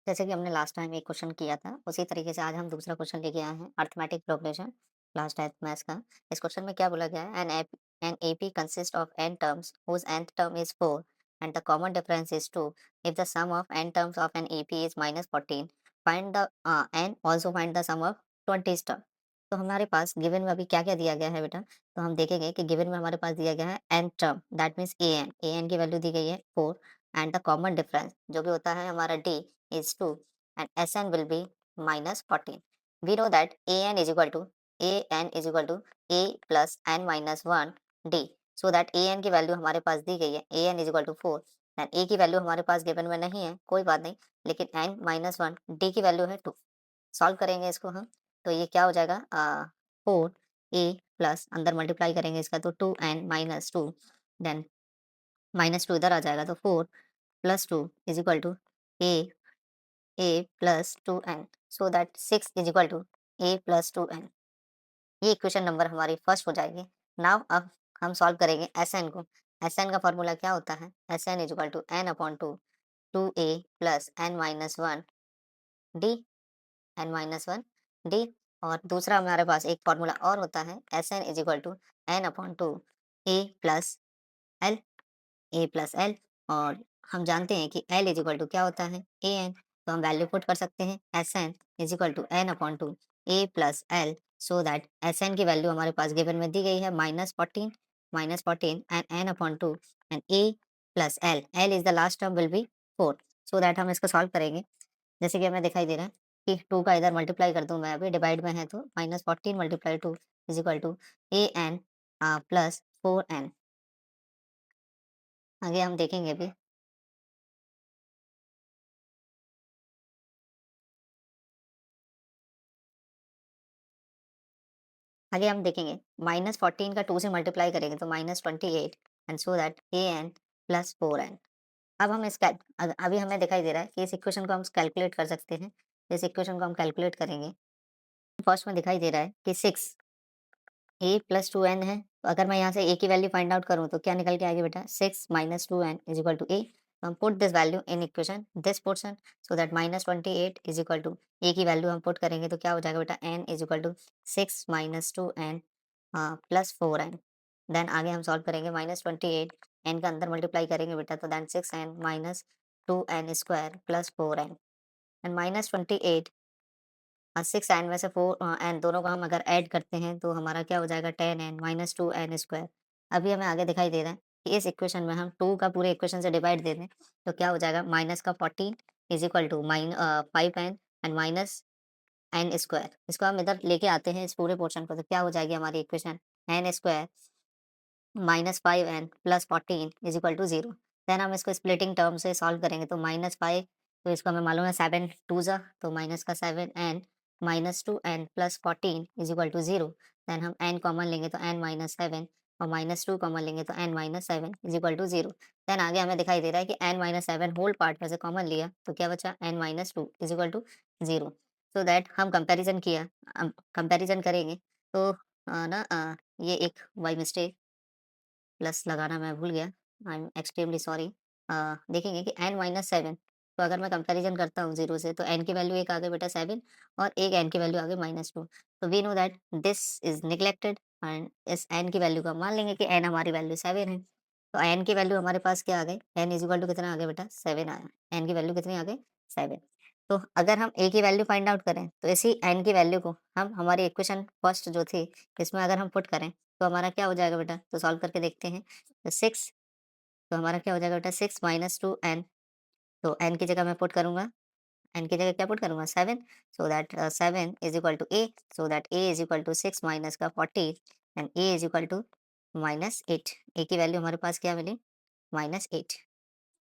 जैसे कि हमने लास्ट टाइम एक क्वेश्चन किया था, उसी तरीके से आज हम दूसरा क्वेश्चन लेके आए हैं arithmetic progression class 10th maths का। इस क्वेश्चन में क्या बोला गया है, an AP consist of n terms whose nth term is 4 and the common difference is 2. If the sum of n terms of an AP is -14, find the n also find the sum of 20 term। तो हमारे पास given में अभी क्या क्या दिया गया है बेटा, तो हम देखेंगे कि गिवन में हमारे पास दिया गया है n term, that means an की वैल्यू दी गई है 4 एंड द कॉमन डिफरेंस जो कि होता है हमारा d is 2 and Sn will be -14. We know that An is equal to A plus n minus 1 D. So that An की value हमारे पास दी गई है, An is equal to 4 and A की वैल्यू हमारे पास गिवन में नहीं है, कोई बात नहीं, लेकिन n माइनस 1 D की वैल्यू है 2। सॉल्व करेंगे इसको हम, तो ये क्या हो जाएगा, 4 A प्लस अंदर मल्टीप्लाई करेंगे इसका तो 2n माइनस 2, देन माइनस 2 इधर आ जाएगा तो 4 plus 2 is equal to a a plus 2n, so that 6 is equal to a plus 2n। ये इक्वेशन नंबर हमारी फर्स्ट हो जाएगी। नाउ अब हम सॉल्व करेंगे Sn को। Sn का फॉर्मूला क्या होता है, Sn is equal to n upon two a plus n minus one d, n-1 d. और दूसरा हमारे पास एक फॉर्मूला और होता है, Sn is equal to n upon two a plus l, a plus l. और हम जानते हैं कि एल इज इक्वल टू क्या होता है, ए एन। तो हम वैल्यू पुट कर सकते हैं, S n is equal to n upon two a plus l. So that S n की वैल्यू हमारे पास गिवन में दी गई है -14 and n upon two and a plus l, l is the last term will be 4। So that हम इसको solve करेंगे। जैसे कि हमें दिखाई दे रहा है कि 2 का इधर मल्टीप्लाई कर दूं मैं, अभी डिवाइड में है तो -14 multiply 2 is equal to a n plus 4n। आगे हम देखेंगे अभी, आगे हम देखेंगे -14 का 2 से मल्टीप्लाई करेंगे तो -28 and so that a n plus 4n। अब हम इस अभी हमें दिखाई दे रहा है कि इस इक्वेशन को हम कैलकुलेट कर सकते हैं। इस इक्वेशन को हम कैलकुलेट करेंगे, फर्स्ट में दिखाई दे रहा है कि 6 ए प्लस 2n है। तो अगर मैं यहाँ से ए की वैल्यू फाइंड आउट करूँ तो क्या निकल के आएगी बेटा, 6 minus 2n is equal to A. हम put this value in equation this portion, so that -28 is equal to A की वैल्यू हम पुट करेंगे तो क्या हो जाएगा बेटा, n is equal to 6 minus 2n plus 4n। Then आगे हम सॉल्व करेंगे, -28 n का अंदर मल्टीप्लाई करेंगे बेटा तो then 6n minus 2n square plus 4n and -28 और 6 एन में से 4 एन दोनों को हम अगर ऐड करते हैं तो हमारा क्या हो जाएगा, 10n माइनस 2n स्क्वायर। अभी हमें आगे दिखाई दे रहा है कि इस इक्वेशन में हम 2 का पूरे इक्वेशन से डिवाइड दे दें तो क्या हो जाएगा, माइनस का 14 is equal to 5n and minus n square. इसको हम इधर लेके आते हैं इस पूरे पोर्शन को तो क्या हो जाएगी हमारी equation, n square -5n plus 14 is equal to 0। Then हम इसको स्प्लिटिंग टर्म से सॉल्व करेंगे तो -5, तो इसको हमें मालूम है 7 टू ज़ा, तो माइनस का 7n minus 2n plus 14 is equal to 0। Then हम n कॉमन लेंगे तो n माइनस 7 और -2 कॉमन लेंगे तो n minus 7 is equal to 0। Then आगे हमें दिखाई दे रहा है कि n माइनस 7 होल पार्ट में से कॉमन लिया तो क्या बचा, n minus 2 is equal to 0। So that हम कंपैरिजन किया, कंपैरिजन करेंगे तो ये एक बाई मिस्टेक प्लस लगाना मैं भूल गया, आई एम एक्सट्रीमली सॉरी। देखेंगे कि n माइनस 7, तो अगर मैं कंपैरिजन करता हूँ 0 से तो n की वैल्यू एक आ गई बेटा 7 और एक n की वैल्यू आ गई -2। तो we know that this is neglected and इस n की वैल्यू को हम मान लेंगे कि n हमारी वैल्यू 7 है। तो n की वैल्यू हमारे पास क्या आ गई, n इज इक्वल टू कितना आ गया बेटा, 7 आया। n की वैल्यू कितनी आ गई, 7। तो अगर हम a की वैल्यू फाइंड आउट करें तो इसी n की वैल्यू को हम हमारी इक्वेशन फर्स्ट जो थी इसमें अगर हम पुट करें तो हमारा क्या हो जाएगा बेटा, तो सॉल्व करके देखते हैं। तो 6, तो हमारा क्या हो जाएगा बेटा, 6 माइनस 2n। तो n की जगह मैं पुट करूँगा, n की जगह क्या पुट करूँगा, 7। So that 7 is equal to a, so that a is equal to 6 minus का 40 and a is equal to -8। a की वैल्यू हमारे पास क्या मिली, -8।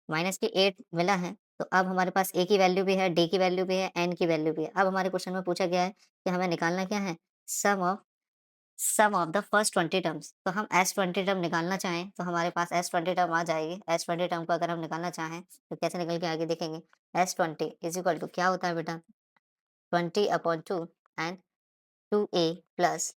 माइनस की 8 मिला है, तो अब हमारे पास a की वैल्यू भी है, d की वैल्यू भी है, n की वैल्यू भी है। अब हमारे क्वेश्चन में पूछा गया है कि हमें निकालना क्या है, सम ऑफ द फर्स्ट 20 टर्म्स। तो हम S20 टर्म निकालना चाहें तो हमारे पास S20 टर्म आ जाएगी। S20 टर्म को अगर हम निकालना चाहें तो कैसे निकल के आगे देखेंगे, S20 इज इक्वल टू क्या होता है बेटा, 20/2 and 2a plus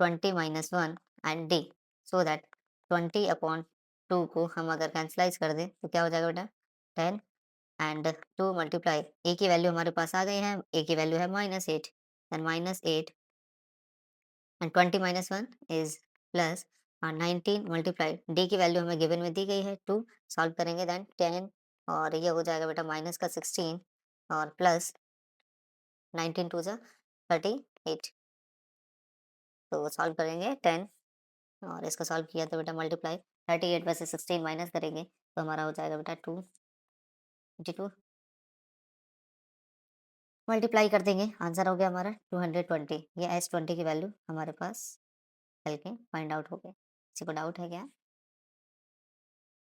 20 - 1 and d। So that 20/2 को हम अगर कैंसलाइज कर दें तो क्या हो जाएगा बेटा, 10 एंड टू मल्टीप्लाई ए की वैल्यू हमारे पास आ गई है, ए की वैल्यू है -8, then -8 and 20 minus 1 is plus 19 multiply d की वैल्यू हमें गिवन में दी गई है 2, सॉल्व करेंगे देन 10 और ये हो जाएगा बेटा माइनस का 16 और प्लस 19 टू जा 38। तो सॉल्व करेंगे 10 और इसको सॉल्व किया तो बेटा मल्टीप्लाई 38 में से 16 माइनस करेंगे तो हमारा हो जाएगा बेटा 252 मल्टीप्लाई कर देंगे, आंसर हो गया हमारा 220। ये S20 की वैल्यू हमारे पास चल के फाइंड आउट हो गई। किसी को डाउट है क्या?